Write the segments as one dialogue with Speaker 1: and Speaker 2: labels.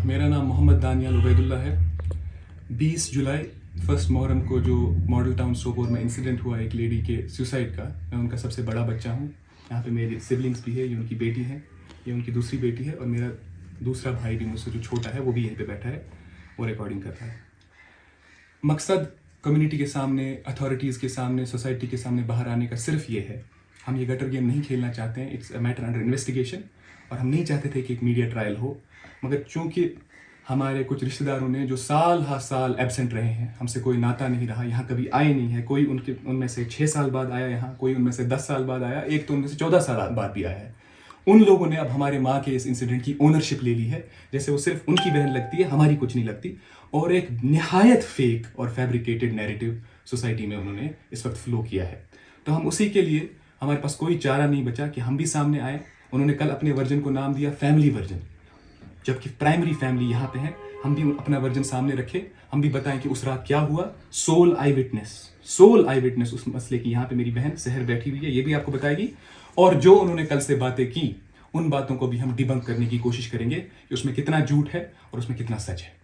Speaker 1: मेरा नाम मोहम्मद दानियाल उबैदुल्ला है। 20 जुलाई फर्स्ट मुहर्रम को जो मॉडल टाउन सोपोर में इंसिडेंट हुआ एक लेडी के सुसाइड का, मैं उनका सबसे बड़ा बच्चा हूँ। यहाँ पे मेरे सिबलिंग्स भी है, ये उनकी बेटी है, ये उनकी दूसरी बेटी है, और मेरा दूसरा भाई भी मुझसे जो छोटा है वो भी यहीं पे बैठा है, वो रिकॉर्डिंग कर रहा है। मकसद कम्युनिटी के सामने, अथॉरिटीज़ के सामने, सोसाइटी के सामने बाहर आने का सिर्फ ये है, हम ये गटर गेम नहीं खेलना चाहते हैं। It's a matter under investigation, और हम नहीं चाहते थे कि एक मीडिया ट्रायल हो, मगर चूंकि हमारे कुछ रिश्तेदारों ने जो साल हा साल एब्सेंट रहे हैं, हमसे कोई नाता नहीं रहा, यहाँ कभी आए नहीं है, कोई उनमें से 6 साल बाद आया यहाँ, कोई उनमें से 10 साल बाद आया, एक तो उनमें से 14 साल बाद भी आया है। उन लोगों ने अब हमारे माँ के इस इंसिडेंट की ओनरशिप ले ली है, जैसे वो सिर्फ उनकी बहन लगती है, हमारी कुछ नहीं लगती। और एक निहायत फेक और फैब्रिकेटेड नैरेटिव सोसाइटी में उन्होंने इस वक्त फ्लो किया है। तो हम उसी के लिए, हमारे पास कोई चारा नहीं बचा कि हम भी सामने आए। उन्होंने कल अपने वर्जन को नाम दिया फैमिली वर्जन, जबकि प्राइमरी फैमिली यहाँ पे है। हम भी अपना वर्जन सामने रखें, हम भी बताएं कि उस रात क्या हुआ। सोल आई विटनेस उस मसले की यहाँ पे मेरी बहन सहर बैठी हुई है, ये भी आपको बताएगी। और जो उन्होंने कल से बातें की, उन बातों को भी हम डिबंक करने की कोशिश करेंगे कि उसमें कितना झूठ है और उसमें कितना सच है।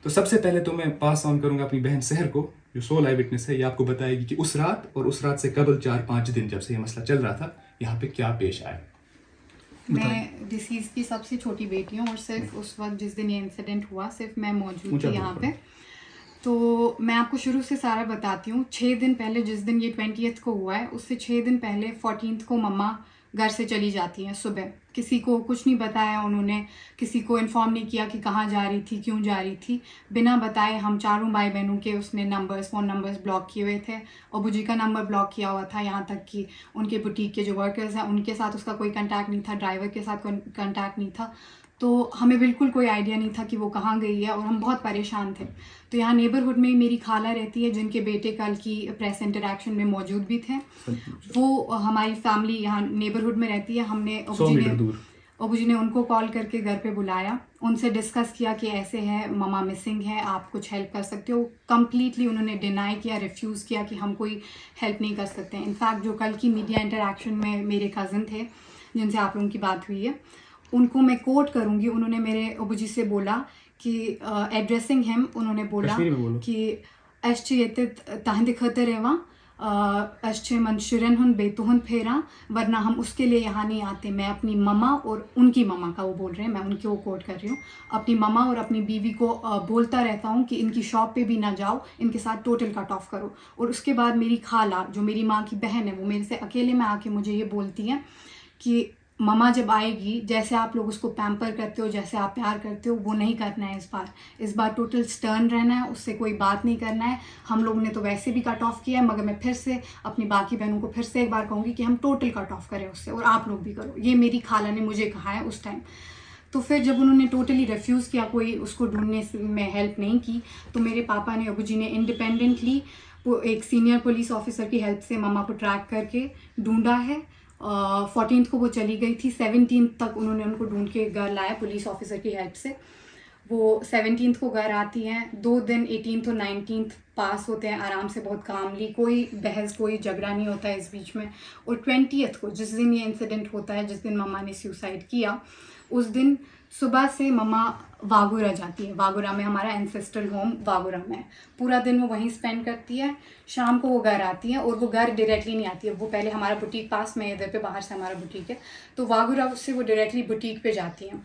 Speaker 1: तो सबसे पहले तो मैं पास ऑन करूंगा अपनी बहन सहर को, जो सोल आई विटनेस है। ये आपको बताएगी कि उस रात और उस रात से कबल 4-5 दिन जब से ये मसला चल रहा था, यहाँ पे क्या पेश आया।
Speaker 2: मैं डिसीज की सबसे छोटी बेटी हूँ, और सिर्फ उस वक्त जिस दिन ये इंसिडेंट हुआ सिर्फ मैं मौजूद थी यहाँ पे। तो मैं आपको शुरू से सारा बताती हूँ। 6 दिन पहले, जिस दिन ये 20th को हुआ है, उससे 6 दिन पहले 14th को मम्मा घर से चली जाती हैं सुबह। किसी को कुछ नहीं बताया उन्होंने, किसी को इन्फॉर्म नहीं किया कि कहाँ जा रही थी, क्यों जा रही थी। बिना बताए हम चारों भाई बहनों के उसने फ़ोन नंबर्स ब्लॉक किए हुए थे। अबू जी का नंबर ब्लॉक किया हुआ था, यहाँ तक कि उनके बुटीक के जो वर्कर्स हैं उनके साथ उसका कोई कंटैक्ट नहीं था, ड्राइवर के साथ कोई कंटैक्ट नहीं था। तो हमें बिल्कुल कोई आइडिया नहीं था कि वो कहाँ गई है, और हम बहुत परेशान थे। तो यहाँ नेबरहुड में मेरी खाला रहती है, जिनके बेटे कल की प्रेस इंटरेक्शन में मौजूद भी थे। वो हमारी फैमिली यहाँ नेबरहुड में रहती है। हमने अबू जी ने उनको कॉल करके घर पे बुलाया, उनसे डिस्कस किया कि ऐसे है, ममा मिसिंग है, आप कुछ हेल्प कर सकते हो। कम्प्लीटली उन्होंने डिनाई किया, रिफ्यूज़ किया कि हम कोई हेल्प नहीं कर सकते। इनफैक्ट जो कल की मीडिया इंटरेक्शन में मेरे कज़न थे, जिनसे आप लोगों की बात हुई है, उनको मैं कोट करूँगी। उन्होंने मेरे अबू जी से बोला कि एड्रेसिंग हिम, उन्होंने बोला कि एश्चे तहद खतर रेवा एश्चे मंशुरन हुन बेतुहन फेरा, वरना हम उसके लिए यहाँ नहीं आते। मैं अपनी ममा और उनकी ममा का वो बोल रहे हैं, मैं उनकी वो कोट कर रही हूँ। अपनी ममा और अपनी बीवी को बोलता रहता हूँ कि इनकी शॉप पे भी ना जाओ, इनके साथ टोटल कट ऑफ करो। और उसके बाद मेरी खाला, जो मेरी माँ की बहन है, वो मेरे से अकेले में आके मुझे ये बोलती हैं कि ममा जब आएगी, जैसे आप लोग उसको पैम्पर करते हो, जैसे आप प्यार करते हो, वो नहीं करना है इस बार टोटल स्टर्न रहना है, उससे कोई बात नहीं करना है। हम लोग ने तो वैसे भी कट ऑफ किया है, मगर मैं फिर से अपनी बाकी बहनों को फिर से एक बार कहूँगी कि हम टोटल कट ऑफ करें उससे, और आप लोग भी करो। ये मेरी खाला ने मुझे कहा है उस टाइम। तो फिर जब उन्होंने टोटली रिफ्यूज़ किया, कोई उसको ढूंढने में हेल्प नहीं की, तो मेरे पापा ने, अबू जी ने इंडिपेंडेंटली एक सीनियर पुलिस ऑफिसर की हेल्प से मम्मा को ट्रैक करके ढूंढा है। 14th को वो चली गई थी, 17th तक उन्होंने उनको ढूंढ के घर लाया पुलिस ऑफिसर की हेल्प से। वो 17th को घर आती हैं। 2 दिन 18th और 19th पास होते हैं आराम से, बहुत कामली, कोई बहस कोई झगड़ा नहीं होता है इस बीच में। और 20th को, जिस दिन ये इंसिडेंट होता है, जिस दिन मम्मा ने सुसाइड किया, उस दिन सुबह से मम्मा वागुरा जाती है। वागुरा में हमारा एंसेस्ट्रल होम वागुरा में है। पूरा दिन वो वहीं स्पेंड करती है। शाम को वो घर आती है, और वो घर डायरेक्टली नहीं आती है, वो पहले हमारा बुटीक पास में, इधर पे बाहर से हमारा बुटीक है, तो वागुरा से वो डायरेक्टली बुटीक पे जाती हैं।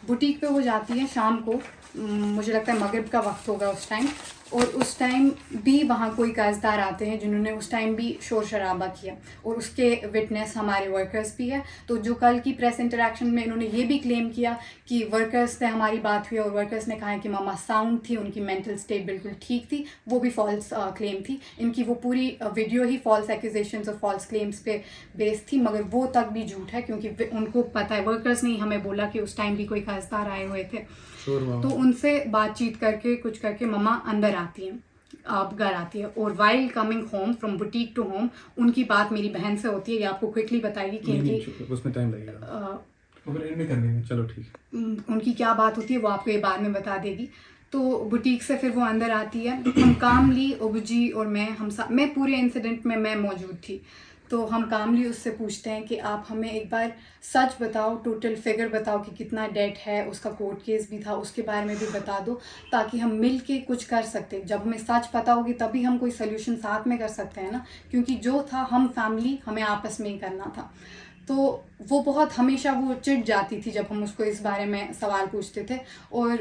Speaker 2: बुटीक पे वो जाती हैं शाम को, मुझे लगता है मगरिब का वक्त होगा उस टाइम, और उस टाइम भी वहाँ कोई कर्जदार आते हैं जिन्होंने उस टाइम भी शोर शराबा किया, और उसके विटनेस हमारे वर्कर्स भी है। तो जो कल की प्रेस इंटरेक्शन में इन्होंने ये भी क्लेम किया कि वर्कर्स से हमारी बात हुई और वर्कर्स ने कहा कि मम्मा साउंड थी, उनकी मेंटल स्टेट बिल्कुल ठीक थी, वो भी फॉल्स क्लेम थी। इनकी वो पूरी वीडियो ही फॉल्स एक्यूजेशंस और फॉल्स क्लेम्स पे बेस्ड थी, मगर वो तक भी झूठ है, क्योंकि उनको पता है, वर्कर्स ने हमें बोला कि उस टाइम भी कोई कर्जदार आए हुए थे। तो उनसे बातचीत करके कुछ करके मम्मा अंदर आती हैं, अब घर आती है, और while coming home from boutique to home उनकी बात मेरी बहन से होती है। ये आपको क्विकली बताएगी कि इनकी
Speaker 1: उसमें टाइम लगेगा, चलो ठीक,
Speaker 2: उनकी क्या बात होती है वो आपको ये बाद में बता देगी। तो बुटीक से फिर वो अंदर आती है। हम कामली, अबू जी और मैं पूरे इंसिडेंट में मैं मौजूद थी। तो हम कामली उससे पूछते हैं कि आप हमें एक बार सच बताओ, टोटल फिगर बताओ कि कितना डेट है, उसका कोर्ट केस भी था उसके बारे में भी बता दो, ताकि हम मिल के कुछ कर सकते। जब हमें सच पता होगी तभी हम कोई सोल्यूशन साथ में कर सकते हैं ना, क्योंकि जो था हम फैमिली, हमें आपस में ही करना था। तो वो बहुत हमेशा वो चिढ़ जाती थी जब हम उसको इस बारे में सवाल पूछते थे, और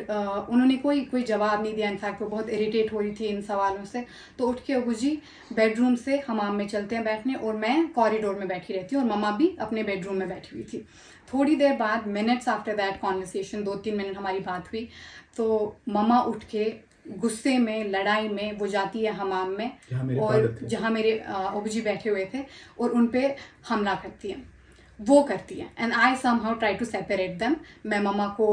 Speaker 2: उन्होंने कोई जवाब नहीं दिया। इनफैक्ट वो बहुत इरिटेट हो रही थी इन सवालों से। तो उठ के अबू जी बेडरूम से हमाम में चलते हैं बैठने, और मैं कॉरिडोर में बैठी रहती हूँ और मम्मा भी अपने बेडरूम में बैठी हुई थी। थोड़ी देर बाद, minutes after that conversation, 2-3 minute हमारी बात हुई, तो मम्मा उठ के गुस्से में, लड़ाई में वो जाती है हमाम में, और जहाँ मेरे अबू जी बैठे हुए थे, और उन पे हमला करती है, वो करती है। And I somehow try to separate them. मैं मम्मा को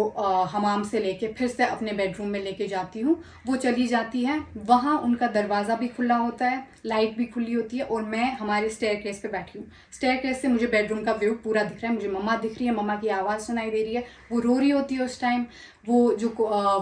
Speaker 2: हमाम से लेके फिर से अपने बेडरूम में लेके जाती हूँ। वो चली जाती है, वहाँ उनका दरवाज़ा भी खुला होता है, लाइट भी खुली होती है, और मैं हमारे स्टेयरकेस पे बैठी हूँ। स्टेयरकेस से मुझे बेडरूम का व्यू पूरा दिख रहा है, मुझे मम्मा दिख रही है, मम्मा की आवाज़ सुनाई दे रही है, वो रो रही होती है उस टाइम। वो जो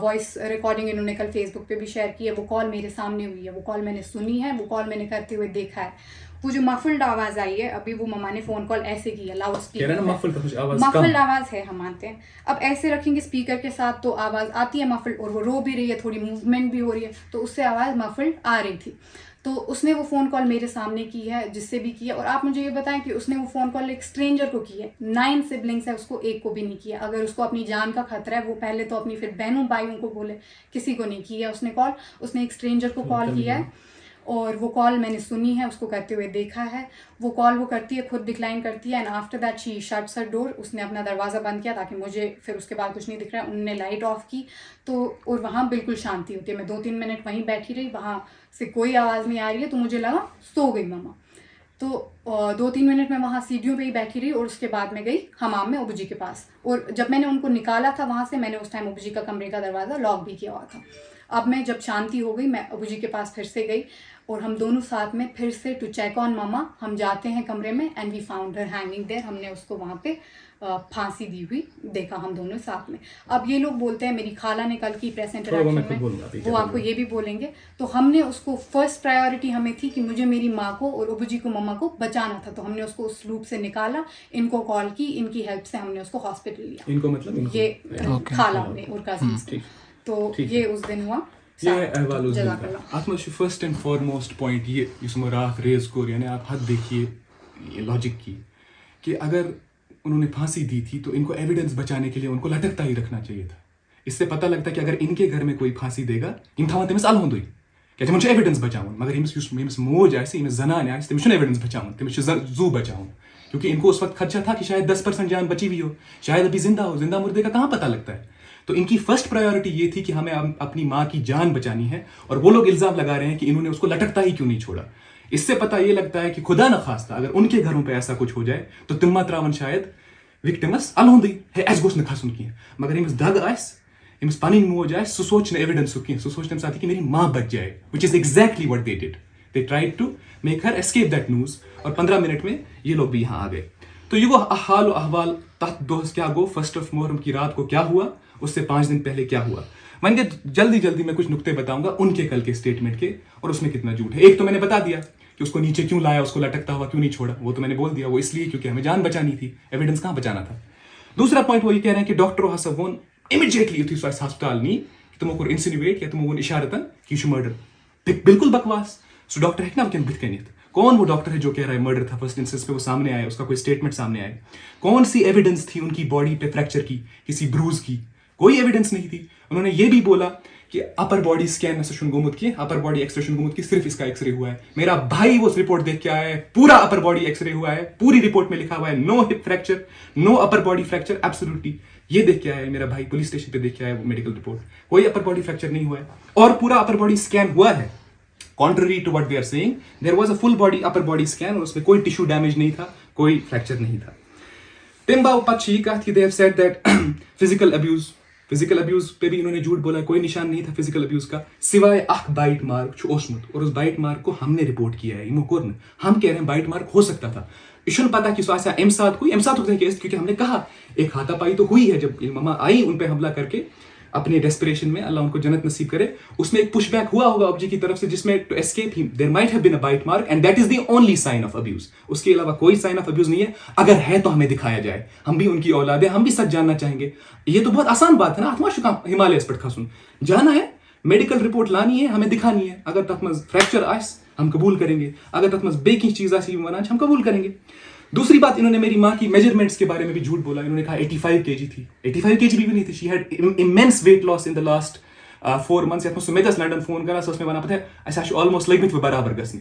Speaker 2: वॉइस रिकॉर्डिंग इन्होंने कल फेसबुक पे भी शेयर की है, वो कॉल मेरे सामने हुई है, वो कॉल मैंने सुनी है, वो कॉल मैंने करते हुए देखा है। वो जो मफल्ड आवाज़ आई है, अभी वो मम्मा ने फ़ोन कॉल ऐसे की है, लाउड स्पीकर, मफल्ड आवाज़ है, हम मानते हैं। अब ऐसे रखेंगे स्पीकर के साथ तो आवाज़ आती है मफल्ड, और वो रो भी रही है, थोड़ी मूवमेंट भी हो रही है, तो उससे आवाज़ मफल्ड आ रही थी। तो उसने वो फ़ोन कॉल मेरे सामने की है, जिससे भी की है। और आप मुझे ये बताएं कि उसने वो फ़ोन कॉल एक स्ट्रेंजर को की है। 9 सिबलिंग्स है, उसको एक को भी नहीं किया। अगर उसको अपनी जान का खतरा है, वो पहले तो अपनी फिर बहनों भाइयों को बोले, किसी को नहीं किया उसने कॉल। उसने एक स्ट्रेंजर को कॉल किया है, और वो कॉल मैंने सुनी है, उसको करते हुए देखा है। वो कॉल वो करती है, खुद डिक्लाइन करती है, and after that she shuts her door. उसने अपना दरवाज़ा बंद किया ताकि मुझे फिर उसके बाद कुछ नहीं दिख रहा है। उन्होंने लाइट ऑफ की, तो और वहाँ बिल्कुल शांति होती है। मैं 2-3 मिनट वहीं बैठी रही, वहाँ से कोई आवाज़ नहीं आ रही है, तो मुझे लगा सो गई मम्मा। तो 2-3 मिनट में वहाँ सीढ़ियों पे ही बैठी रही, और उसके बाद मैं गई हमाम में अबू जी के पास। और जब मैंने उनको निकाला था वहाँ से, मैंने उस टाइम अबू जी का कमरे का दरवाज़ा लॉक भी किया हुआ था। अब मैं जब शांति हो गई, मैं अबू जी के पास फिर से गई, और हम दोनों साथ में फिर से टू चेक ऑन मम्मा हम जाते हैं कमरे में, and we found her hanging there. हमने उसको वहाँ पे फांसी दी हुई देखा, हम दोनों साथ में। अब ये लोग बोलते हैं, मेरी खाला ने कल की प्रेस इंटरैक्शन में वो आपको ये भी बोलेंगे, तो हमने उसको फर्स्ट प्रायोरिटी हमें थी कि मुझे मेरी माँ को और अबू जी को, मम्मा को बचाना था। तो हमने उसको उस लूप से निकाला, इनको कॉल की, इनकी हेल्प से हमने उसको हॉस्पिटल लिया।
Speaker 1: इनको मतलब
Speaker 2: ये खाला ने और कजिन्स। तो ये उस दिन हुआ।
Speaker 1: ये अहवाल उस दिन का। आप मुझे फर्स्ट एंड फॉरमोस्ट पॉइंट ये इसमें राख रेज को, यानी आप हद देखिए ये लॉजिक की, कि अगर उन्होंने फांसी दी थी तो इनको एविडेंस बचाने के लिए उनको लटकता ही रखना चाहिए था। इससे पता लगता है कि अगर इनके घर में कोई फांसी देगा, इन था तमिस अलग हुई क्या मुझे एविडेंस बचाऊँ, मगर यमिस मोज आए यमिस जनान आए तमिस एविडेंस बचाऊँ, तमिस जू बचाऊँ, क्योंकि इनको उस वक्त खदशा था कि शायद 10% जान बची हुई हो, शायद अभी जिंदा हो। जिंदा मुर्दे का कहाँ पता लगता है। तो इनकी फर्स्ट प्रायोरिटी ये थी कि हमें अपनी माँ की जान बचानी है, और वो लोग इल्जाम लगा रहे हैं कि इन्होंने उसको लटकता ही क्यों नहीं छोड़ा। इससे पता ये लगता है कि खुदा न खास्ता अगर उनके घरों पे ऐसा कुछ हो जाए तो तिम्मा त्रावन शायद विक्टिमस अलहुंदी है एस गोस न खसन की, मगर इमिस दग आस इमिस पानी मोज आस सो सोचने एविडेंस की, सो सोचने साथ कि मेरी माँ बच जाए, which is exactly what they did. They tried to make her escape that news, और 15 मिनट में ये लोग भी यहाँ आ गए। तो ये वो हाल अहवाल तहत दोस्त क्या गो 1 मुहर्रम की रात को क्या हुआ, उससे 5 दिन पहले क्या हुआ। मैंने जल्दी मैं कुछ नुक्ते बताऊंगा उनके कल के स्टेटमेंट के, और उसमें कितना झूठ है। एक तो मैंने बता दिया कि उसको नीचे क्यों लाया, उसको लटकता हुआ क्यों नहीं छोड़ा, वो तो मैंने बोल दिया, वो इसलिए क्योंकि हमें जान बचानी थी, एविडेंस कहाँ बचाना था। दूसरा पॉइंट वो ये कह रहे हैं कि डॉक्टर हसवन इमीडिएटली युथि हॉस्पिटल नी तुम को इंसिनुएट या तुम इशारतन कि यह मर्डर, बिल्कुल बकवास। सो डॉक्टर है ना वह बुत कनित, कौन वो डॉक्टर है जो कह रहा है मर्डर था, फर्स्ट इंस्टेंस पे वो सामने आया, उसका कोई स्टेटमेंट सामने आया, कौन सी एविडेंस थी उनकी बॉडी पे फ्रैक्चर की, किसी ब्रूज की, कोई एविडेंस नहीं थी। उन्होंने ये भी बोला कि अपर बॉडी स्कैन सेशन गुमुत की, अपर बॉडी एक्सरेशन गुमुत की, सिर्फ इसका एक्सरे हुआ है। मेरा भाई वो रिपोर्ट देख के आया है, पूरा अपर बॉडी एक्सरे हुआ है, पूरी रिपोर्ट में लिखा हुआ है no hip fracture, no upper body fracture, absolutely. ये देख के आया है मेरा भाई, पुलिस स्टेशन पे देख के आया है वो मेडिकल रिपोर्ट, कोई अपर बॉडी फ्रैक्चर नहीं हुआ है, और पूरा अपर बॉडी स्कैन हुआ है। Contrary to what they are saying, there was a full body upper body scan और उसमें कोई टिश्यू डैमेज नहीं था, कोई फ्रैक्चर नहीं था। टिम्बा पक्षी का थी, they have said that physical abuse पे भी इन्होंने झूठ बोला, कोई निशान नहीं था फिजिकल अब्यूज का, सिवाय अख बाइट मार्क छु ओसमुत, और उस बाइट मार्क को हमने रिपोर्ट किया है। इमोकोर्न हम कह रहे हैं बाइट मार्क हो सकता था, इशुन पता कि स्वासा एम साथ होता है केस, क्योंकि हमने कहा एक हाथापाई तो हुई है जब मम्मा आई उन पे हमला करके, अपने डेस्परेशन में, अल्लाह उनको जन्नत नसीब करे, उसमें एक पुशबैक हुआ होगा अब्जी की तरफ से, जिसमें to escape him there might have been a bite mark and that is the only sign of abuse. उसके अलावा कोई साइन ऑफ अब्यूज नहीं है। अगर है तो हमें दिखाया जाए, हम भी उनकी औलाद है, हम भी सच जानना चाहेंगे। ये तो बहुत आसान बात है ना, अथमा शुका हिमालय पर खसून जाना है, मेडिकल रिपोर्ट लानी है, हमें दिखानी है। अगर तथ मज फ्रैक्चर आस हम कबूल करेंगे, अगर तथ मज बेकी चीज आसी वनाच हम कबूल करेंगे। दूसरी बात, इन्होंने मेरी माँ की मेजरमेंट्स के बारे में भी झूठ बोला। इन्होंने कहा 85 kg थी, 85 kg भी नहीं थी। She had immense weight loss in the last 4 months। यथ मे दस लंडन फोन कर उसमें वन पे अस ऑलमोस्ट लग बराबर गि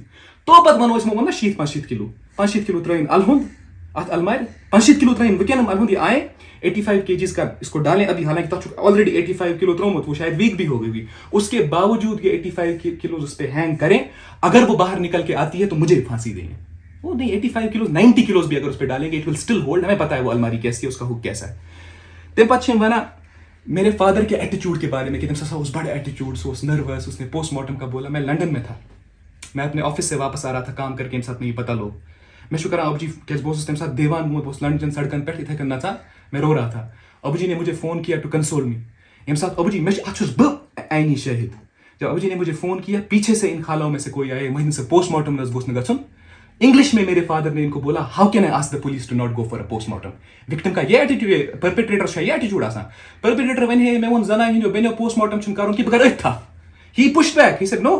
Speaker 1: तो पत वनो वो 70-75 किलो 5 किलो त्रन अलहुंद अत अलमार 5 किलो त्रन वह अलहुंद। ये आए 85 kg का इसको डालें अभी, हालांकि तक ऑलरेडी 85 किलो त्रोमुत, वो शायद वीक भी हो गई। उसके बावजूद ये 85 किलो उस पर हैंग करें, अगर वो बाहर निकल के आती है तो मुझे फांसी देंगे। वो नहीं 85 किलो 90 किलो भी अगर उस पर डालेंगे इट विल स्टिल होल्ड। हमें पता है वो अलमारी कैसी है, उसका हुक कैसा है। तम पे वना मेरे फादर के एटीट्यूड के बारे में कि तम उस बड़े एटीट्यूड से नर्वस। उसने पोस्टमार्टम का बोला। मैं लंदन में था, मैं अपने ऑफिस से वापस आ रहा था काम करके, साथ में पता लोग मैं शुक्र अब जी क्या बहुत तम देवान मोत बहुत लंडन सड़कन पे इथे कन नचा, मैं रो रहा था। अबू जी ने मुझे फोन किया टू कंसोल मी। यम साथ अबू जी मैं आईनी शाहिद, जब अबू जी ने मुझे फोन किया, पीछे से इन खालाओं में से कोई आए, वहीं से पोस्टमार्टम नजबूस न गन। इंग्लिश में मेरे फादर ने इनको बोला, how can I ask the police to not go for a postmortem. Victim का ये एटीट्यूड है, परपेट्रेटर का ये एटीट्यूड आसान। परपेट्रेटर वन है मैं वो जना हिंदो बेनो पोस्टमार्टम छन करूं कि बगैर था। He push back, he said no,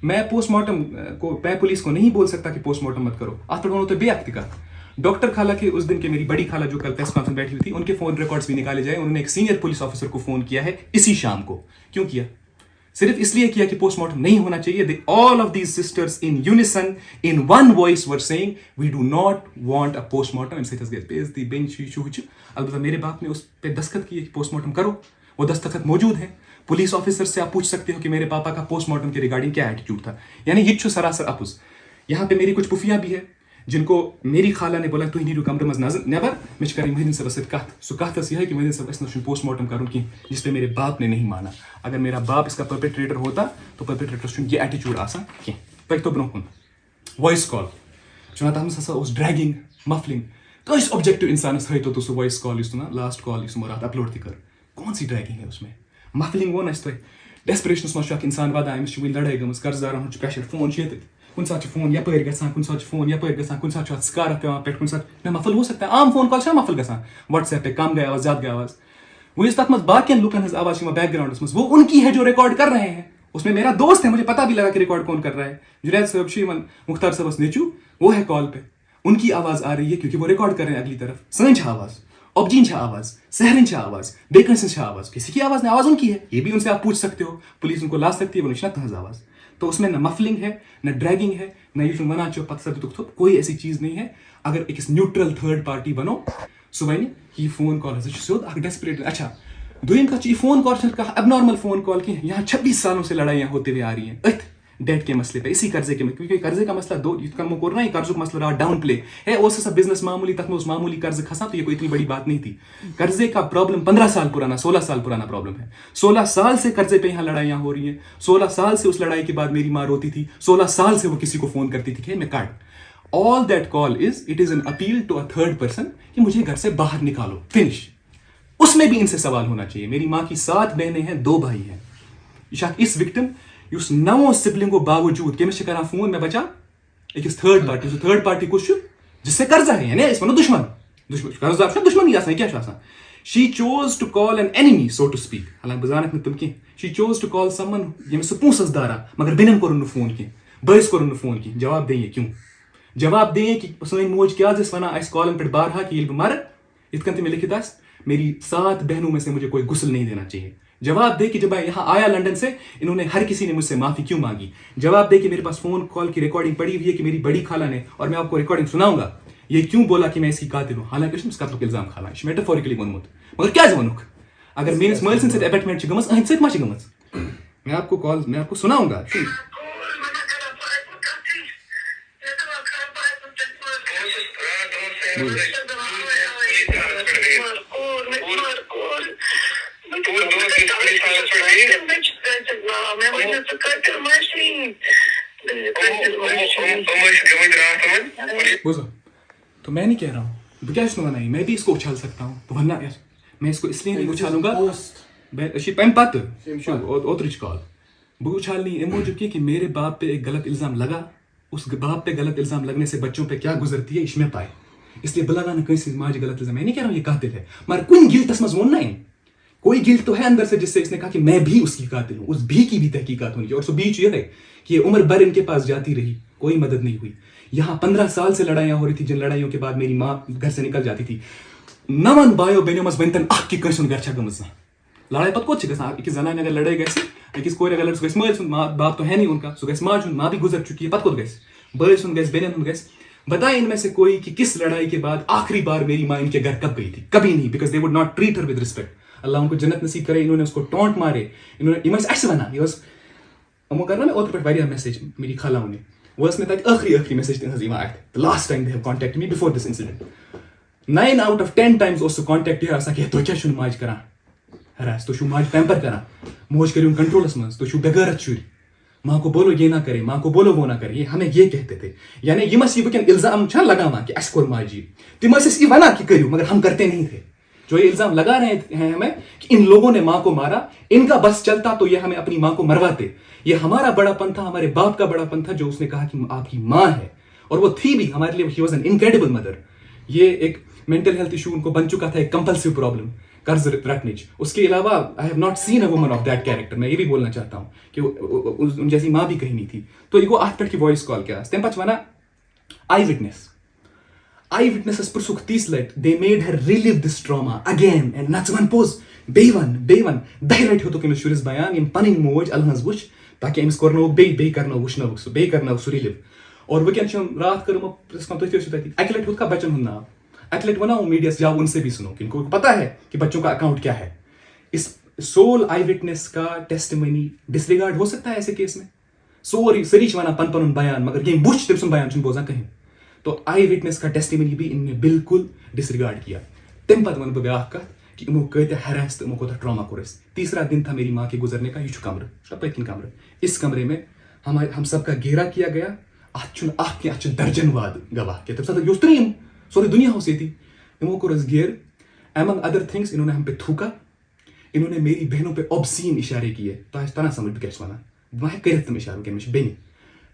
Speaker 1: मैं पोस्टमार्टम को, मैं पुलिस को नहीं बोल सकता कि पोस्टमार्टम मत करो। आप तो बेअक्ति का डॉक्टर खाला के उस दिन के, मेरी बड़ी खाला जो कल प्रेस कॉन्फ्रेंस बैठी हुई थी, उनके फोन रिकॉर्ड्स भी निकाले जाए। उन्होंने एक सीनियर पुलिस ऑफिसर को फोन किया है इसी शाम को। क्यों किया? सिर्फ इसलिए किया कि पोस्टमार्टम नहीं होना चाहिए। All of these sisters in unison in one voice were saying we do not want a postmortem. अलबत्ता मेरे बाप ने उस पर दस्तखत किए कि पोस्टमार्टम करो, वो दस्तखत मौजूद है। पुलिस ऑफिसर से आप पूछ सकते हो कि मेरे पापा का पोस्टमार्टम के रिगार्डिंग क्या एटीट्यूड था। यानी ये सरासर अपुस। यहाँ पे मेरी कुछ पुफियाँ भी है जिनको मेरी खाला ने बोला तु नीरू कमरे मज नबर मे करें मोहिदीन सबस कत। सो कत यह कि मोहिदीन सब पोस्टमार्टम करूँ कि जिस पे मेरे बाप ने नहीं माना। अगर मेरा बाप इसका परपेट्रेटर होता तो परपेट्रेटर ये एटीट्यूड आसान कह पे तो ब्रोह वॉइस कॉल चुना तम उस ड्रैगिंग मफलिंग कस ऑब्जेक्टिव इंसान थो तो वॉइस कॉल ना लास्ट कॉल रात अपलोड तक कौन सी ड्रैगिंग है उसमें मफलिंग वो तुम डेस्परेशन मज इंसान वदान अमिस लड़ाई गमज कर्जदारन प्रेशर फोन कुन साथ फोन यपर गसान कुन साथ फोन यपर गसान कुन साथ स्कारफ पे पे कुन साथ मैं मफल हो सकता है। आम फोन कॉल मफल गसान व्हाट्सएप पे कम गए आवाज ज्यादा गए आवाज वो इस तक मत बाकियन लुकन हज आवाज बैकग्राउंड में वो उनकी है जो रिकॉर्ड कर रहे हैं। उसमें मेरा दोस्त है, मुझे पता भी लगा कि रिकॉर्ड कौन कर रहा है। जुनैद साहब श्रीमन मुख्तार साहब नेचू वो है कॉल पे, उनकी आवाज आ रही है क्योंकि वो रिकॉर्ड कर रहे हैं अगली तरफ। संझ आवाज ऑब्जीन छा आवाज सहरिन छा आवाज बेकन छा आवाज किसी की आवाज नहीं, आवाज उनकी है। ये भी उनसे आप पूछ सकते हो, पुलिस उनको ला सकती है वो निशा तहज आवाज। तो उसमें न मफलिंग है न ड्रैगिंग है न यू मना चो पत्सर दुख कोई ऐसी चीज नहीं है। अगर एक न्यूट्रल थर्ड पार्टी बनो सो वही ये फोन कॉल है डेस्परेट। अच्छा दुम कत फोन कॉल का एबनॉर्मल फोन कॉल की यहाँ 26 सालों से लड़ाइयाँ होते हुए आ रही हैं अथ डेट के मसले पे, इसी कर्जे के में, क्योंकि कर्जे का मसला दो ना ये कर्जों का मसला रहा डाउन प्ले है। उस बिजनेस मामूली तक में उस मामूली कर्ज खसा तो ये कोई इतनी बड़ी बात नहीं थी। कर्जे का प्रॉब्लम 15 साल पुराना 16 साल पुराना प्रॉब्लम है। 16 साल से कर्जे पे यहाँ लड़ाइयाँ हो रही हैं। 16 साल से उस लड़ाई के बाद मेरी माँ रोती थी। 16 साल से वो किसी को फोन करती थी कि मैं काट। All that call it is an appeal to a third person कि मुझे घर से बाहर निकालो, फिनिश। उसमें भी इनसे सवाल होना चाहिए। मेरी माँ की 7 बहनें हैं, 2 भाई हैं। इस विक्टिम उस नवो सिबलिंगो बावजूद कि मैं करा फोन में बचा एक थर्ड पार्टी कुछ जिससे कर्जा है यानी इसमें दुश्मन कर्जदार दुश्मन ही क्या she chose to call an enemy so to speak. हालांकि बजानक में तुम की she chose to call summon ये सपूसस दारा मगर बिनन कोर फोन की बस कोर फोन की। जवाब दें क्यों? जवाब दें कि सन मोज क्या वना अस कॉलन पे बारहा कि मर इत में लिखित मेरी 7 बहनों में से मुझे कोई गुस्ल नहीं देना चाहिए। जवाब दे कि जब मैं यहाँ आया लंदन से इन्होंने हर किसी ने मुझसे माफी क्यों मांगी। जवाब दे कि मेरे पास फोन कॉल की रिकॉर्डिंग पड़ी हुई है कि मेरी बड़ी खाला ने, और मैं आपको रिकॉर्डिंग सुनाऊंगा, ये क्यों बोला कि मैं इसकी कातिल हूँ। हालांकि इसका इल्जाम खाला मेटाफोरिकली वनमुत मगर क्या वनुक अगर मेरे मल से अटैचमेंट गमस अहद सत गमस मैं आपको सुनाऊंगा। तो मैं नहीं कह रहा हूँ क्या सुना नहीं, मैं भी इसको उछाल सकता हूँ। तो वरना यार मैं इसको इसलिए नहीं उछालूंगा पम पत ओत्रच कॉल बह उछाल नहीं अम मूजूब कि मेरे बाप पे एक गलत इल्ज़ाम लगा, उस बाप पे गलत इल्ज़ाम लगने से बच्चों पे क्या गुजरती है इसमें पाए, इसलिए बह लगा कंस माज गलत इल्ज़ाम। मैं नहीं कह रहा हूँ ये कातिल है, मगर कुन गिल्ट तस मज वो ना कोई गिल्ट तो है अंदर से जिससे इसने कहा कि मैं भी उसकी कातिल हूँ। उस भी की भी तहकीकात होनी चाहिए। और सो बीच ये है कि ये उम्र भर इनके पास जाती रही, कोई मदद नहीं हुई। यहाँ 15 साल से लड़ाइयाँ हो रही थी, जिन लड़ाइयों के बाद मेरी माँ घर से निकल जाती थी। नवन बायो बेनो मज बनतन अख की कंस घर गमज लड़ाई पत कोत अकिस जनान अगर लड़ाई गस अकिस कोर अगर सह मल सुन बाप तो है नहीं उनका, सह गस माज माँ भी गुजर चुकी है, पत कोत गस बह सुन गस बेन हुन गस। बताए इनमें से कोई कि किस लड़ाई के बाद आखिरी बार मेरी माँ इनके घर कब गई थी? कभी नहीं, because they would not treat her with respect. अल्लाह उनको जन्नत नसीब करे। इन्होंने उसको टॉन्ट मारे, इन्होंने वना ये अमो करना मैं ओत्र पे मैसेज मेरी खाला ने वस में आखिरी message the last time they have contact me before this incident 9 out of 10 times उस कॉन्टेक्ट है आसा कि तो क्या शुन माज करा हरास तो शु माज पैम्पर करा मोज करियो कंट्रोलस मज तो शु बेगरत छुरी माँ को बोलो ये ना करे, माँ को बोलो वो ना करे। ये हमें ये कहते थे, यानी ये मस ये इल्जाम छा लगावा कि अस कोर माजी तिम ये वना कि करियो, मगर हम करते नहीं थे। जो ये इल्जाम लगा रहे हैं हमें कि इन लोगों ने माँ को मारा, इनका बस चलता तो ये हमें अपनी माँ को मरवाते। ये हमारा बड़ापन था, हमारे बाप का बड़ापन था जो उसने कहा कि आपकी माँ है, और वो थी भी हमारे लिए। He was an incredible mother. ये एक मेंटल हेल्थ इशू उनको बन चुका था, एक कंपल्सिव प्रॉब्लम कर्ज रखने। उसके अलावा I have not seen a woman of that character. मैं ये भी बोलना चाहता हूँ कि उन जैसी माँ भी कहीं नहीं थी। तो ये आठ पेट की वॉइस कॉल क्या तेम पच वना आई विटनेस पुरसुख 30 लट they made her relive this trauma again and नचवन पोज बेवन 10 लट हो तो कि शुरिस बयान यम पन मोज अलहज वुच ताकि अमिस कोरनो बे करनो वुचनो सु बे करनो सु रिलिव। और वकन रात करमो प्रेस कम तो अक लट का बच्चन हुन नाम एथलेट बनाओ मीडिया से जाओ, उनसे भी सुनो कि इनको पता है कि बच्चों का अकाउंट क्या है। इस सोल आई विटनेस का टेस्टिमनी डिसरिगार्ड हो सकता है ऐसे केस में? सोरी सरीच वना पन बयान मगर ये बुश तिम सुन बयान बोजा कहीं। तो आई विटनेस का टेस्टिमनी भी इनने बिल्कुल डिसरिगार्ड किया। तम पत वन ब्याह का कि इमो कत हैरेस तो इमो कोता ट्रॉमा कोरस। तीसरा दिन था मेरी माँ के गुजरने का। यह कमर पकिन कमर, इस कमरे में हम सबका घेरा किया गया। अचुन दर्जनवाद गवाह के तब सत योस्तरीम सोरी दुनिया हो थी इमो को रसगेर एमंग अदर थिंग्स। इन्होंने हम पे थूका, इन्होंने मेरी बहनों पे ऑब्सीन इशारे किए। तो आज तना समझ क्या वना वह कर तुम इशारों के मिश बेनी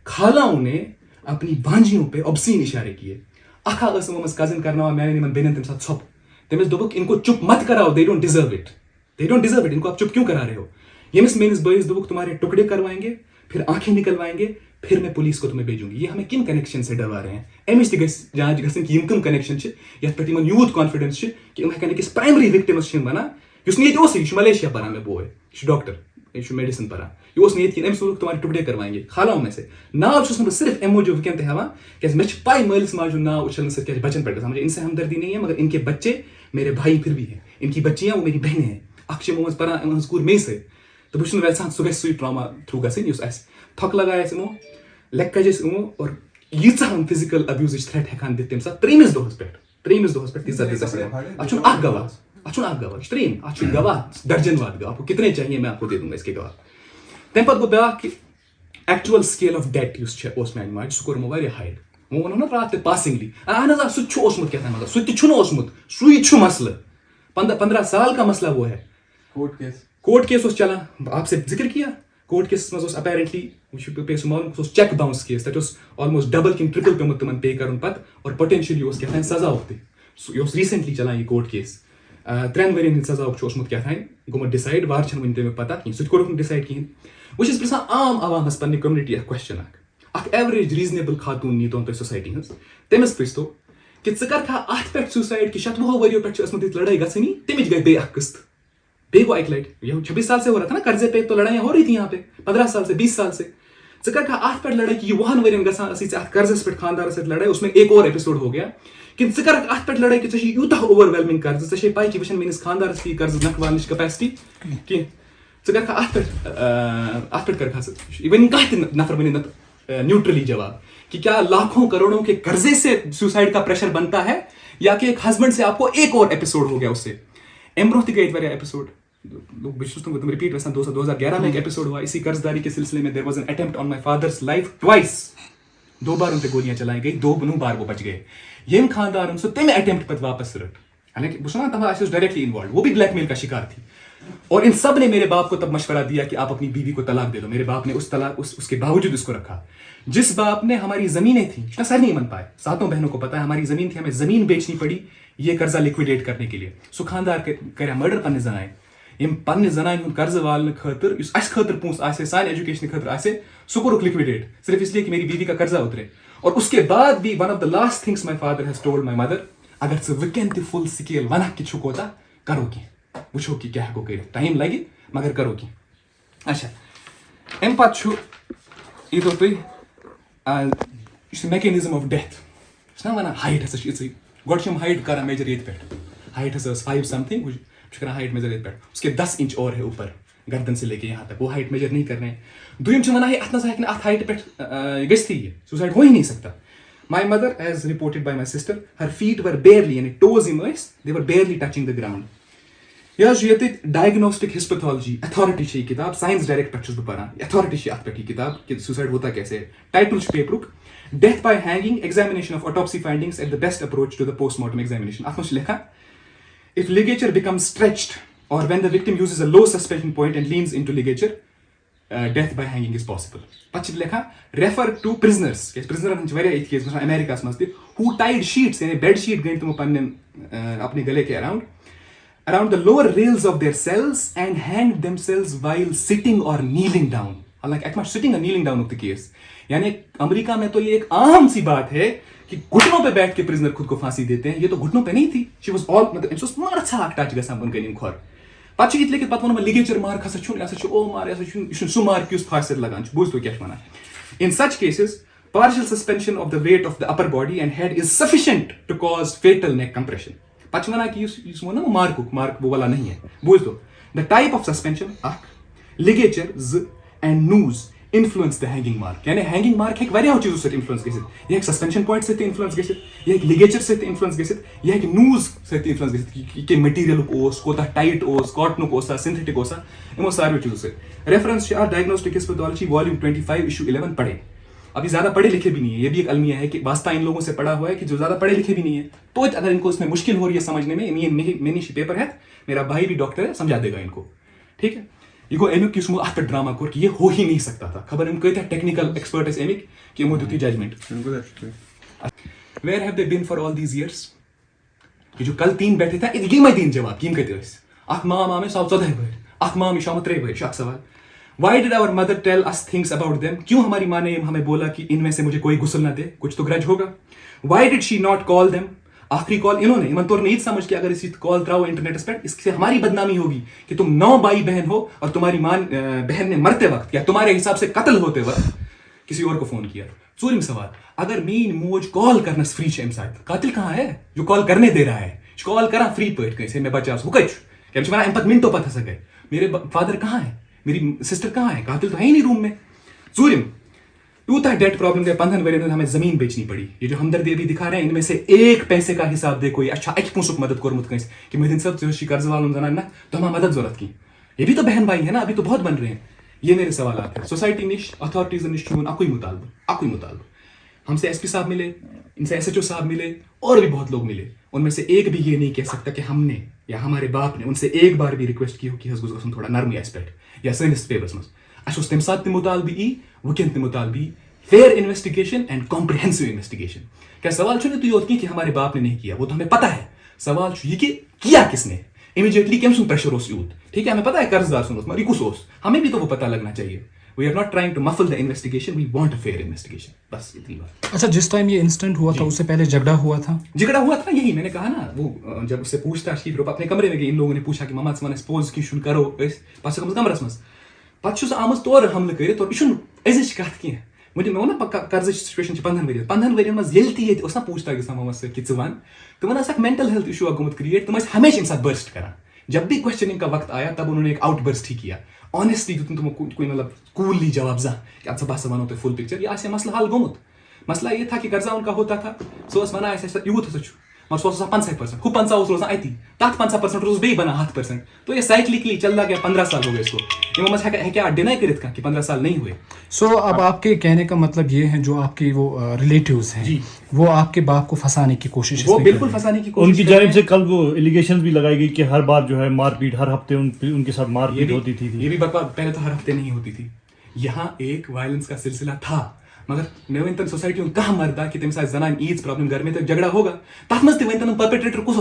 Speaker 1: खालाओं ने अपनी भांजियों पे ऑब्सीन इशारे किए। अखा मस कजन करना मैंने निमन बेनन तम साथ छप तमिस दोबुक इनको चुप मत कराओ, दे डोंट डिजर्व इट, इनको आप चुप क्यों करा रहे हो? यमिस मेनिस बॉयज दोबुक तुम्हारे टुकड़े करवाएंगे, फिर आंखें निकलवाएंगे, फिर मैं पुलिस को तुम्हें भेजूंगी। ये हमें किन कनेक्शन से डरवा रहे हैं? एमिस जांच गसन कि यम कनेक्शन छ यत पे तिमन यूथ कॉन्फिडेंस छ कि हम कने किस प्राइमरी विक्टिम्स छ बना युसने ये ओस मलेशिया परा में बोय डॉक्टर ये मेडिसिन परा ये ओस ने कि एमिस तुम्हारे टुकड़े करवाएंगे खालाओं में से। नाव छुस सिर्फ एमओ जो वकन ते हवा कि मे पाई मलिस माजू नाव उछलने से क्या बचन पड़ गया। मुझे इनसे हमदर्दी नहीं है, मगर इनके बच्चे मेरे भाई फिर भी हैं, इनकी बच्चियां वो मेरी बहनें हैं। अक्षय मोहम्मद परा स्कूल में से तो बुशन वैसा सुगह सुई ट्रॉमा थ्रू गसिन युस एस थक लगाए इमो लेक्कजस इमो और यीचा हम फिजिकल अब्यूज थ्रेट हेकान दित तमसा त्रीमिस दोहस पेट तीसरा अचुन आग गवाह स्ट्रीम अचुन गवाह दर्जनवाद गवाह। आपको कितने चाहिए मैं आपको दे दूंगा इसके गवाह। तम पत गो ब्या कि एक्चुअल स्केल ऑफ डेट युस छ ओस मैन माज सु कोरमो वारिया हाइड वो वनो ना रात पासिंगली अहन सु छु ओसमुत क्या मतलब सु छु न ओसमुत सुई छु मसला 15 साल का मसला वो है। कोर्ट केस उस चला आपसे जिक्र किया। कोर्ट केस में अपेरेंटली पे मालूम cheque bounce case that was almost double कि ट्रिपल पे तुम पे कर पत और पोटेंशियली उस क्या सजा होती ये रिसेंटली चला ये कोर्ट केस 3 वरियन सजा ओसमुत क्या गोमुत डिसाइड वार छन वनते में पता सु कोरक डिसाइड कहीं वो प्रिसान आम आवामस पन्ने कम्युनिटी क्वेश्चन अख एवरेज रीजनेबल खातून नी तो सोसाइटी हज तमिस प्रिस्तो कि च कर अत पे सुसाइड कि 20 वरियो पे लड़ाई गई तमिच गई बे किस्त बे वो एक लाइट ये 26 साल से हो रहा था ना कर्जे पे, तो लड़ाइयाँ हो रही थी यहाँ पे 15 साल से 20 साल से कर अत पे लड़ाई की वहन वरियन गसान कर्जस पे खानदार से लड़ाई। उसमें एक और एपिसोड हो गया कि कर अत पे लड़ाई कि यूत ओवरवेलमिंग कर्ज चे पाई कि वह मेनिस खानदारस की कर्ज नखवान कैपेसिटी कि कर अत पे कर वन कह नफर वन न्यूट्रली जवाब कि क्या लाखों करोड़ों के कर्जे से सुसाइड का प्रेशर बनता है या कि एक हस्बैंड से आपको एक और एपिसोड हो गया उससे एम्ब्रो गई वारिया एपिसोड लोग तुम रिपीट वैसा 2011 में एक एपिसोड हुआ इसी कर्जदारी के सिलसिले में। There was an attempt on my father's life twice 2 बार उन पे गोलियां चलाई गई, 2 बार वो बच गए। येम खानदार उनसे तमे अटेम्प्ट पर वापस रट हालांकि बुशना तब आसिस डायरेक्टली इन्वॉल्व वो भी ब्लैकमेल का शिकार थी। और इन सब ने मेरे बाप को तब मशवरा दिया कि आप अपनी बीवी को तलाक दे दो। मेरे बाप ने उस तलाक उसके बावजूद इसको रखा। जिस बाप ने हमारी जमीनें थी उसका सर नहीं मन पाए, सातों बहनों को पता है हमारी जमीन थी, हमें जमीन बेचनी पड़ी ये कर्जा लिक्विडेट करने के लिए। सो खानदार कर मर्डर पन्ने जनाए यम पन्ने जनान हुंद कर्ज वालने खतर युस अस खतर पोंस आसे सारे एजुकेशन खतर आसे सो कोरुक लिक्विडेट सिर्फ इसलिए कि मेरी बीवी का कर्जा उतरे। और उसके बाद भी one of the last things my father has told my mother, अगर से वकन ते फुल स्केल वना कि छुकोता करो कि वुछो कि क्या हेको कर टाइम लगे मगर करो कि। अच्छा एम पत छु इतो तुई मैकेनिज्म ऑफ डेथ ना वना हाइट हसा इस गोड छम हाइट करा मेजर येत पे हाइट हसा 5 समथिंग करा हाइट मेजर येत पे उसके 10 इंच और है ऊपर गर्दन से लेके यहाँ तक, वो हाइट मेजर नहीं कर रहे हैं। दुयम छ वना है अतना सा है अत हाइट पे गस्ती है सुसाइड हो ही नहीं सकता। My mother as reported by my sister her feet were barely यानी toes in voice they were barely touching the ground. ये डायग्नोस्टिक हिस्पेथोलॉजी अथॉरिटी छे किताब साइंस डायरेक्ट पे पढ़ा अथॉरिटी छे अत पे किताब कि सुसाइड होता कैसे। टाइटल छ पेपरुक death by hanging examination of autopsy findings at the best approach to the postmortem examination. अत लिखा इफ लिगेचर बिकम्स स्ट्रेच्ड और when the victim uses a low suspension point and leans into ligature death by hanging is possible. पछ लिखा refer to prisoners के prisoner हंच वारिया इत case America मस हु टाइड शीट्स यानी बेड शीट गई तुम अपने गले के around the lower rails of their cells and hanged themselves while sitting or kneeling down. हालांकि at much sitting or kneeling down of the case. यानी America में तो ये एक आम सी बात है कि घुटनों पे बैठ के प्रिजनर खुद को फांसी देते हैं। ये तो घुटनों पे नहीं थी, she was all मतलब इट्स मार अच्छा टच गसा बन गई खोर पाछी इतले के पत वन लिगेचर मार खसा छुन ऐसा छु ओ मार ऐसा छुन सु मार क्यूस फांसी लगान बुझ तो क्या माना। In such cases partial suspension of the weight of the upper body and head is sufficient to cause fatal neck compression. पचमना की ना मार्क वो वाला नहीं है बुझ दो। The type of suspension ligature and noose influence the hanging mark यानी hanging mark एक वारिया चीजों से इन्फ्लुएंस गसित ये एक सस्पेंशन पॉइंट से इन्फ्लुएंस गसित ये एक लिगेचर से इन्फ्लुएंस गसित ये एक नूज से इन्फ्लुएंस गसित के मटेरियल ओस कोता टाइट ओस कॉटन कोसा सिंथेटिक ओसा इमो सारी चीजों से reference are diagnostic histopathology volume 25 issue 11 पढ़े। अभी ज्यादा पढ़े लिखे भी नहीं है, ये भी एक अलमिया है कि वास्ता इन लोगों से पढ़ा हुआ है कि जो ज्यादा पढ़े लिखे भी नहीं है तो अगर इनको इसमें मुश्किल हो रही है समझने में मेनी पेपर है मेरा भाई भी डॉक्टर है समझा देगा इनको ठीक है। इको एमिक की सुमो आफ्टर ड्रामा कोर कि ये हो ही नहीं सकता था खबर इनको कहते हैं टेक्निकल एक्सपर्ट इज एमिक कि मो दुती judgment where have they been for all these years. ये जो कल 3 बैठे था ये मैं 3 जवाब किम कहते हैं अख मां में 14 भाई अख मां में शाम 3 भाई शक सवाल Why did our mother tell us things about them? क्यों हमारी माँ ने हमें बोला कि इनमें से मुझे कोई गुस्ल ना दे, कुछ तो ग्रज होगा। Why did she not call them? आखिरी कॉल इन्होंने इमन तौर नहीं समझ के अगर इसी कॉल कराओ इंटरनेट पर इससे हमारी बदनामी होगी कि तुम 9 भाई बहन हो और तुम्हारी माँ बहन ने मरते वक्त या तुम्हारे हिसाब से कत्ल होते वक्त किसी और को फोन किया। चूरिम सवाल अगर मीन मोज कॉल करना फ्री है साथ कातिल कहाँ है जो कॉल करने दे रहा है कॉल करा फ्री पट कैसे मैं बचा हुआ मिनटों पता सके मेरे फादर कहाँ है मेरी सिस्टर कहाँ है कातिल तो है ही नहीं रूम में। सूर्यम टूथ डेट प्रॉब्लम के 15 वेरिएंट हमें जमीन बेचनी पड़ी। ये जो हमदर्दी अभी दिखा रहे हैं इनमें से एक पैसे का हिसाब दे कोई अच्छा एक पुसुक मदद कर मुत कहीं कि मेरे सब जो कर्ज वालों जना ना तो हमें मदद जरूरत की ये भी तो बहन भाई है ना अभी तो बहुत बन रहे हैं। ये मेरे सवाल हैं सोसाइटी निश अथॉरिटीज निश अकुई मुतालबा हमसे एसपी साहब मिले इनसे एसएचओ साहब मिले और भी बहुत लोग मिले उनमें से एक भी ये नहीं कह सकता कि हमने या हमारे बाप ने उनसे एक बार भी रिक्वेस्ट की हो कि थोड़ा नरम एस्पेक्ट या सैनिस पेपर्स में अस तम सात मुतालबी वकन मुतालबी fair investigation and comprehensive investigation. क्या सवाल छो तो योत की कि हमारे बाप ने नहीं किया वो तो हमें पता है। सवाल ये कि किया किसने इमीडिएटली केम सुन प्रेशर ओस यूथ ठीक है हमें पता है कर्जदार सुन मरी कुछ ओस हमें भी तो वो पता लगना चाहिए। We are not trying to muffle the investigation. We want a fair investigation. बस इतनी बात।
Speaker 3: अच्छा जिस टाइम ये इंसिडेंट हुआ था उससे पहले झगड़ा हुआ था
Speaker 1: यही मैंने कहा ना वो जब उससे पूछताछ की फिर अपने कमरे में गई इन लोगों ने पूछा कि मामा वन स्पोज की शुन करो पास कमरस मज पत आम तौर हमले कर तो यह अजिच कत कह मुझे मैं ना कर्ज सिचुएशन 15 वन मज ये ना पूछताछ गसा मामा से कि वन तुम मेंटल हेल्थ इशू गुत क्रिएट तुम हमेशा अम बर्स्ट करान जब भी क्वेश्चनिंग का वक्त आया तब उन्होंने एक आउटबर्स्ट ही किया ऑनेस्टली तुम कोई मतलब कूलली जवाब जा कि अच्छा बस वनो तो फुल पिक्चर ये मसला हल गोमुत मसला ये था कि कर्जा उनका होता था सो वना यूथ मगर सो 50%, हु 50 रोजान अति तथ 50% रोज बे बना 100%, तो ये साइक्लिकली चल रहा गया। 15 साल हो गए इसको, ये मत है क्या डिनाई करित का कि 15 साल नहीं हुए।
Speaker 3: सो अब आपके कहने का मतलब ये है जो आपके वो रिलेटिव्स हैं वो आपके बाप को फंसाने की कोशिश
Speaker 1: वो बिल्कुल फंसाने की कोशिश
Speaker 4: उनकी जानिब से कल वो एलिगेशन भी लगाई गई कि हर बार जो है मारपीट, हर हफ्ते उनके साथ मारपीट होती थी।
Speaker 1: ये भी बकवास, पहले तो हर हफ्ते नहीं होती थी। यहाँ एक वायलेंस का सिलसिला था, मगर नवीनतम सोसाइटी में कहाँ मरदा कि तमिस जनान ईज प्रॉब्लम घर में तो झगड़ा होगा तथ मज तन परपेट्रेटर कुस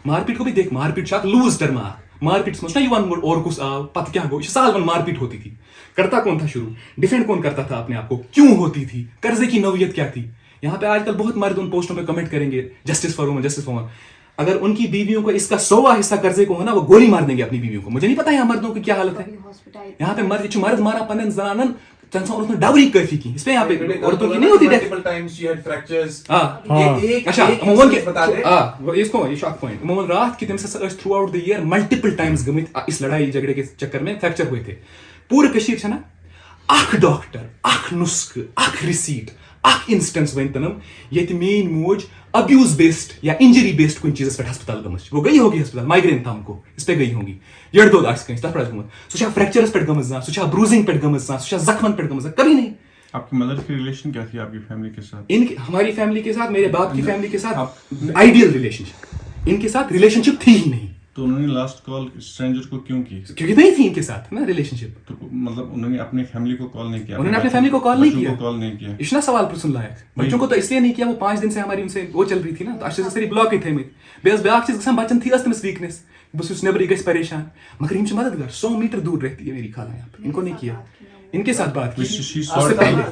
Speaker 1: मारपीट को भी देख, मारपीट लूज टर्म मारपीट मज युवान गोड और कुछ आव पत क्या गो साल वन मारपीट होती थी। करता कौन था शुरू, डिफेंड कौन करता था अपने आप को, क्यों होती थी, कर्जे की नौयत क्या थी। यहाँ पे आजकल बहुत मर्द उन पोस्टों पे कमेंट करेंगे justice for women, justice for women. अगर उनकी बीवियों को इसका 100वां हिस्सा कर्जे को हो ना, वो गोली मार देंगे अपनी बीवियों को। मुझे नहीं पता यहाँ मर्दों की क्या हालत है। यहाँ पे मर्द मारा पन्न जनानन उसने डावरी काफी की, इस पे यहाँ पे औरतों की नहीं होती डेथ। अच्छा अमूमन के वो इसको ये शॉक पॉइंट अमूमन रात की तमस throughout the year multiple times गमित इस लड़ाई झगड़े के चक्कर में फ्रैक्चर हुए थे। पूरे कशीर छ ना अख डॉक्टर, अख नुस्ख, अख रिसीट, अख इंस्टेंस वन तनम ये मेन मोज अब्यूज बेस्ड या इंजरी बेस्ड कुछ चीज पे अस्पताल गमस, वो गई होगी अस्पताल, माइग्रेन था उनको, इस पे गई होगी येड़ दो आस कहीं तथ गमत सुचा फ्रैक्चरस पे गमस जा, सुचा ब्रूजिंग पे गमस जा, सुचा जख्मन पे गमस जा, कभी नहीं।
Speaker 5: आपकी मदर की रिलेशन क्या थी आपकी फैमिली के साथ?
Speaker 1: इनकी हमारी फैमिली के साथ, मेरे बाप की फैमिली के साथ आइडियल रिलेशनशिप, इनके साथ रिलेशनशिप थी ही नहीं।
Speaker 5: तो उन्होंने लास्ट कॉल स्ट्रेंजर को क्यों की?
Speaker 1: क्योंकि नहीं थी इनके साथ ना रिलेशनशिप।
Speaker 5: तो मतलब उन्होंने अपनी फैमिली को कॉल नहीं किया?
Speaker 1: उन्होंने अपनी फैमिली को कॉल नहीं किया,
Speaker 5: कॉल नहीं किया।
Speaker 1: इतना सवाल पर सुन लायक बच्चों को तो इसलिए नहीं किया, वो 5 दिन से हमारी उनसे वो चल रही थी ना, तो अच्छे से ब्लॉक ही थे में बेस ब्याक चीज गसन बच्चन थी तमिस वीकनेस, बस उस नेबर गई परेशान, मगर इनसे मददगार 100 मीटर दूर रहती है मेरी खाला यहाँ पे, इनको नहीं किया, इनके साथ बात की उससे पहले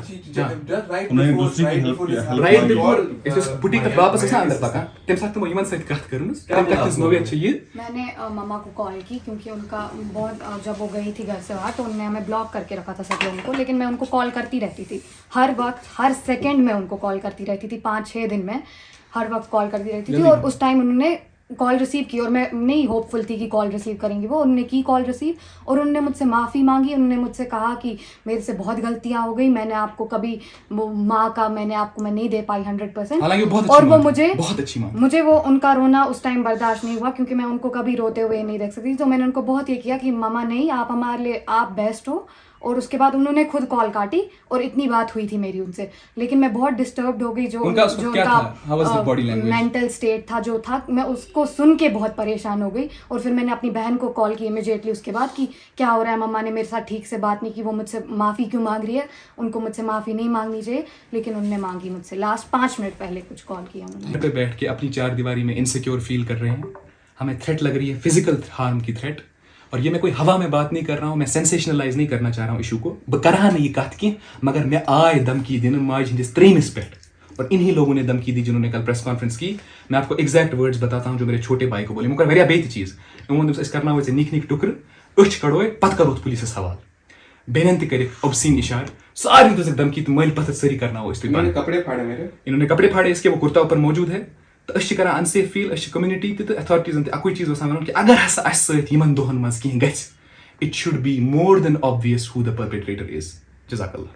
Speaker 5: उन्होंने दूसरी की हेल्प किया।
Speaker 1: राइट बिफोर इस पुटिंग द वापस ऐसा अंदर पका तम साथ तुम यमन सहित कट करूँ तम तक इस नोवे चाहिए।
Speaker 2: मैंने मम्मा को कॉल की क्योंकि उनका बहुत जब वो गई थी घर से बाहर तो उन्होंने हमें ब्लॉक करके रखा था सब लोगों को, लेकिन मैं उनको कॉल करती रहती थी हर वक्त, हर सेकंड में उनको कॉल करती रहती थी, 5-6 दिन में हर वक्त कॉल करती रहती थी। और उस टाइम उन्होंने कॉल रिसीव की और मैं नहीं होपफुल थी कि कॉल रिसीव करेंगी वो, उन्होंने की कॉल रिसीव और उन्होंने मुझसे माफ़ी मांगी। उन्होंने मुझसे कहा कि मेरे से बहुत गलतियां हो गई, मैंने आपको कभी माँ का मैं नहीं दे पाई 100%। और वो मुझे
Speaker 1: बहुत अच्छी माँ,
Speaker 2: मुझे वो उनका रोना उस टाइम बर्दाश्त नहीं हुआ क्योंकि मैं उनको कभी रोते हुए नहीं देख सकती। तो मैंने उनको बहुत ये किया कि मामा नहीं, आप हमारे लिए आप बेस्ट हो। और उसके बाद उन्होंने खुद कॉल काटी और इतनी बात हुई थी मेरी उनसे, लेकिन मैं बहुत डिस्टर्ब्ड हो गई। जो उनका मेंटल स्टेट था जो था, मैं उसको सुन के बहुत परेशान हो गई। और फिर मैंने अपनी बहन को कॉल की इमीडिएटली उसके बाद कि क्या हो रहा है, मम्मा ने मेरे साथ ठीक से बात नहीं की, वो मुझसे माफ़ी क्यों मांग रही है, उनको मुझसे माफ़ी नहीं मांगनी चाहिए, लेकिन उन्होंने मांगी मुझसे। लास्ट 5 मिनट पहले कुछ कॉल किया उन्होंने।
Speaker 1: बैठ के अपनी 4 दीवारी में इनसिक्योर फील कर रहे हैं, हमें थ्रेट लग रही है, फिजिकल हार्म की थ्रेट। और ये मैं कोई हवा में बात नहीं कर रहा हूँ, मैं सेंसेशनलाइज नहीं करना चाह रहा हूँ इशू को, करा नहीं कत की, मगर मैं आए धमकी दिन माज हिंदिस 3 पे और इन्हीं लोगों ने धमकी दी जिन्होंने कल प्रेस कॉन्फ्रेंस की। मैं आपको एग्जैक्ट वर्ड्स बताता हूँ जो मेरे छोटे भाई को बोले, मुकर वेरिया बेत चीज उन्होंने करना वैसे निक निक टुकर अच कड़ोए पत करो पुलिस हवाल बेनती करे ऑब्सीन इशार सारी तो धमकी तो मैल पत्थर सरी करना हो। इन्होंने कपड़े फाड़े मेरे, इन्होंने कपड़े फाड़े, इसके वो कुर्ता ऊपर मौजूद है। तो अश करा अनसेफ फील, अश कम्युनिटी तो अथॉरिटीज अकुई चीज वन कि अगर हसा अस सहित यमन दोहन मज कहीं गछ, it should be more than obvious who the perpetrator is. Jazakallah.